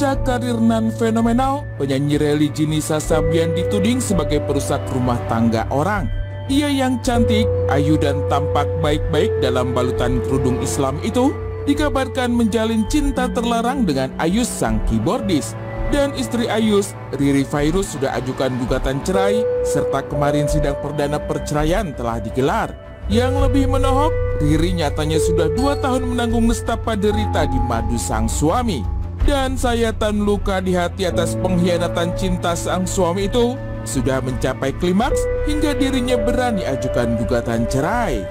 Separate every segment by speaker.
Speaker 1: Puncak karir nan fenomenal, penyanyi religi Nisa Sabian dituding sebagai perusak rumah tangga orang. Ia yang cantik, ayu dan tampak baik-baik dalam balutan kerudung Islam itu dikabarkan menjalin cinta terlarang dengan Ayus sang keyboardis. Dan istri Ayus, Riri Fairuz sudah ajukan gugatan cerai, serta kemarin sidang perdana perceraian telah digelar. Yang lebih menohok, Riri nyatanya sudah 2 tahun menanggung nestapa derita di madu sang suami. Dan sayatan luka di hati atas pengkhianatan cinta sang suami itu sudah mencapai klimaks hingga dirinya berani ajukan gugatan cerai.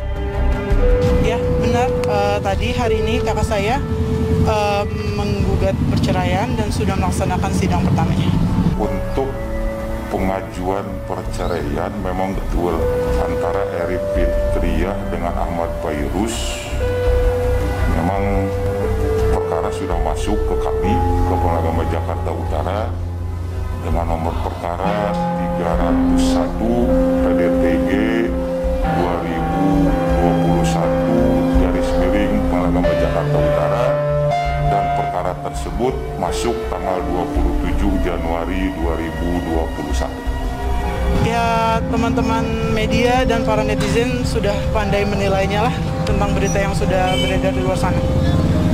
Speaker 2: Ya benar, tadi hari ini kakak saya menggugat perceraian dan sudah melaksanakan sidang pertamanya.
Speaker 3: Untuk pengajuan perceraian memang betul antara Eri Fitriah dengan Ahmad Fairuz. Memang perkara sudah masuk ke kami, ke Pengadilan Jakarta Utara dengan nomor perkara 301 PDTG 2021 Pengadilan Jakarta Utara, dan perkara tersebut masuk tanggal 27 Januari 2021.
Speaker 2: Ya, teman-teman media dan para netizen sudah pandai menilainya lah tentang berita yang sudah beredar di luar sana.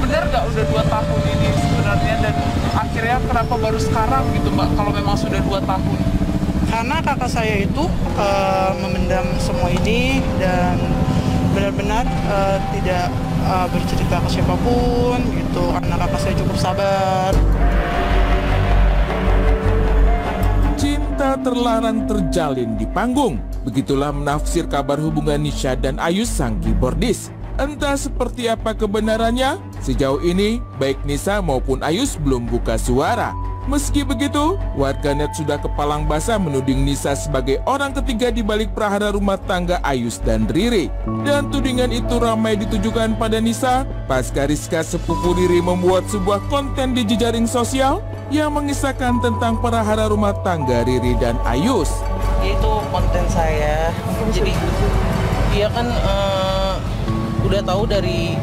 Speaker 4: Benar nggak udah 2 tahun ini sebenarnya, dan akhirnya kenapa baru sekarang gitu Mbak, kalau memang sudah 2 tahun?
Speaker 2: Karena kakak saya itu memendam semua ini dan benar-benar tidak bercerita ke siapapun gitu, karena kakak saya cukup sabar.
Speaker 1: Cinta terlarang terjalin di panggung. Begitulah menafsir kabar hubungan Nisha dan Ayus sang keyboardis. Entah seperti apa kebenarannya, sejauh ini baik Nisa maupun Ayus belum buka suara. Meski begitu, warganet sudah kepalang basah menuding Nisa sebagai orang ketiga di balik prahara rumah tangga Ayus dan Riri. Dan tudingan itu ramai ditujukan pada Nisa pasca Rizka sepupu Riri membuat sebuah konten di jejaring sosial yang mengisahkan tentang prahara rumah tangga Riri dan Ayus.
Speaker 5: Itu konten saya, jadi dia kan udah tahu dari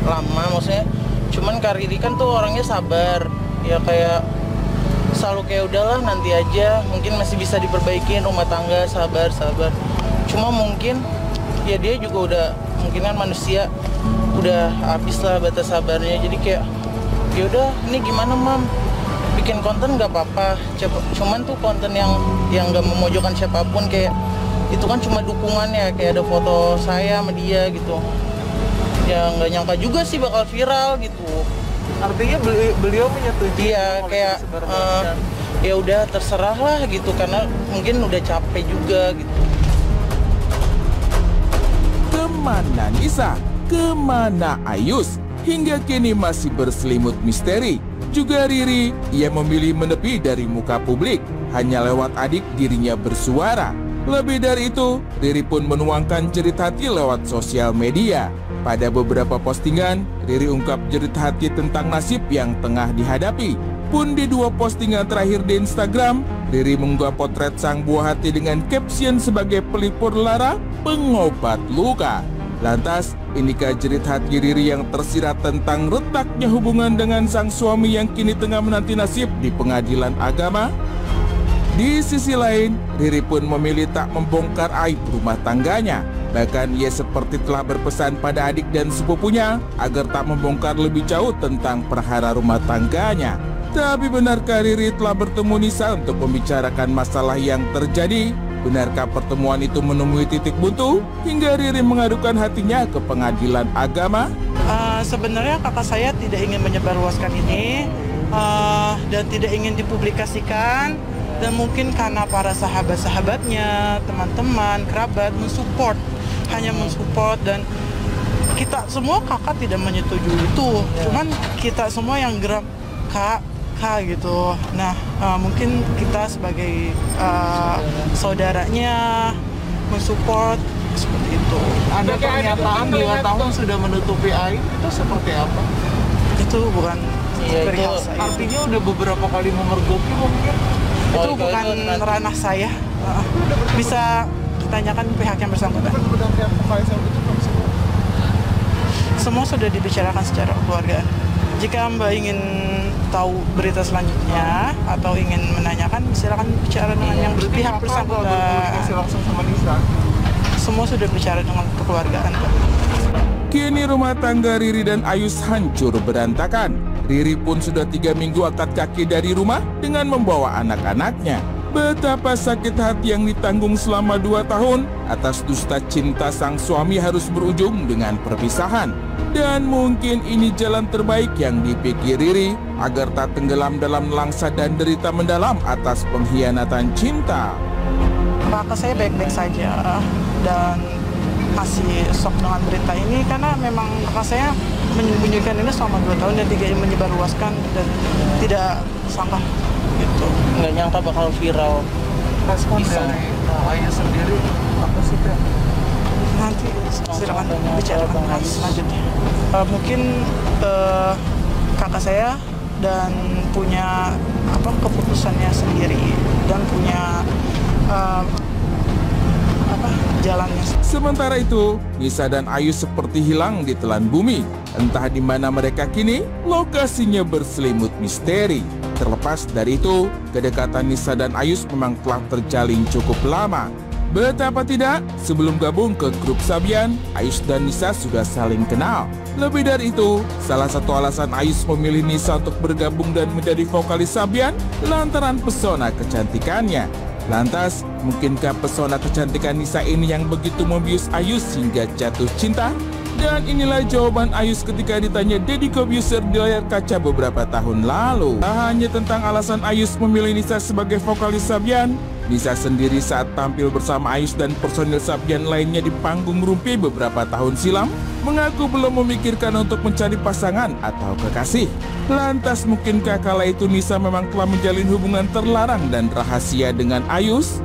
Speaker 5: lama, maksudnya cuman Kak Riri kan tuh orangnya sabar ya, kayak selalu kayak udahlah nanti aja, mungkin masih bisa diperbaikin rumah tangga, sabar. Cuma mungkin ya dia juga udah, mungkin kan manusia udah habis lah batas sabarnya, jadi kayak ya udah ini gimana mam, bikin konten nggak apa-apa, cuman tuh konten yang nggak memojokkan siapapun, kayak itu kan cuma dukungannya, kayak ada foto saya sama dia gitu. Ya nggak nyangka juga sih bakal viral gitu.
Speaker 4: Artinya beliau menyetujui?
Speaker 5: Iya, kayak ya udah terserah lah gitu, karena mungkin udah capek juga gitu.
Speaker 1: Kemana Nisa? Kemana Ayus? Hingga kini masih berselimut misteri. Juga Riri, ia memilih menepi dari muka publik. Hanya lewat adik dirinya bersuara. Lebih dari itu, Riri pun menuangkan jerit hati lewat sosial media. Pada beberapa postingan, Riri ungkap jerit hati tentang nasib yang tengah dihadapi. Pun di 2 postingan terakhir di Instagram, Riri mengunggah potret sang buah hati dengan caption sebagai pelipur lara, pengobat luka. Lantas, inikah jerit hati Riri yang tersirat tentang retaknya hubungan dengan sang suami yang kini tengah menanti nasib di pengadilan agama? Di sisi lain, Riri pun memilih tak membongkar aib rumah tangganya. Bahkan ia seperti telah berpesan pada adik dan sepupunya agar tak membongkar lebih jauh tentang perhara rumah tangganya. Tapi benarkah Riri telah bertemu Nisa untuk membicarakan masalah yang terjadi? Benarkah pertemuan itu menemui titik buntu hingga Riri mengadukan hatinya ke pengadilan agama?
Speaker 2: Sebenarnya kakak saya tidak ingin menyebarluaskan ini dan tidak ingin dipublikasikan. Dan mungkin karena para sahabat-sahabatnya, teman-teman, kerabat mensupport, hanya mensupport, dan kita semua kakak tidak menyetujui itu. Cuman kita semua yang geram, kak gitu. Nah, mungkin kita sebagai saudaranya mensupport seperti itu.
Speaker 4: Ada pernyataan 2 tahun sudah menutupi aib, itu seperti apa?
Speaker 2: Itu bukan perihal
Speaker 4: itu
Speaker 2: saya.
Speaker 4: artinya udah beberapa kali memergoki mungkin?
Speaker 2: Itu bukan ranah saya. Bisa ditanyakan pihak yang bersangkutan.
Speaker 4: Semua
Speaker 2: Semua sudah dibicarakan secara keluargaan. Jika Mbak ingin tahu berita selanjutnya atau ingin menanyakan, silakan bicara dengan yang berpihak bersangkutan.
Speaker 4: Langsung sama Nisa.
Speaker 2: Semua sudah bicara dengan kekeluargaan, Pak.
Speaker 1: Kini rumah tangga Riri dan Ayus hancur berantakan. Riri pun sudah 3 minggu angkat kaki dari rumah dengan membawa anak-anaknya. Betapa sakit hati yang ditanggung selama 2 tahun atas dusta cinta sang suami harus berujung dengan perpisahan. Dan mungkin ini jalan terbaik yang dipikir Riri agar tak tenggelam dalam langsa dan derita mendalam atas pengkhianatan cinta.
Speaker 2: Kakak saya baik-baik saja dan masih shock dengan berita ini karena memang kakak saya menyembunyikan ini selama 2 tahun dan tidak menyebarluaskan dan tidak sangka gitu.
Speaker 5: Nggak nyangka bakal viral.
Speaker 4: Respon
Speaker 5: Bisa.
Speaker 4: dari Ayah sendiri apa sih, Kak?
Speaker 2: Nanti silakan bicara dengan selanjutnya. Mungkin kakak saya dan punya keputusannya sendiri dan punya jalannya.
Speaker 1: Sementara itu, Nisa dan Ayus seperti hilang di telan bumi. Entah di mana mereka kini, lokasinya berselimut misteri. Terlepas dari itu, kedekatan Nisa dan Ayus memang telah terjalin cukup lama. Betapa tidak, sebelum gabung ke grup Sabian, Ayus dan Nisa sudah saling kenal. Lebih dari itu, salah satu alasan Ayus memilih Nisa untuk bergabung dan menjadi vokalis Sabian lantaran pesona kecantikannya. Lantas, mungkinkah pesona kecantikan Nisa ini yang begitu membius Ayus hingga jatuh cinta? Dan inilah jawaban Ayus ketika ditanya Deddy Corbuzier di layar kaca beberapa tahun lalu. Tak hanya tentang alasan Ayus memilih Nisa sebagai vokalis Sabian, Nisa sendiri saat tampil bersama Ayus dan personil Sabian lainnya di panggung Rumpi beberapa tahun silam, mengaku belum memikirkan untuk mencari pasangan atau kekasih. Lantas mungkinkah kala itu Nisa memang telah menjalin hubungan terlarang dan rahasia dengan Ayus?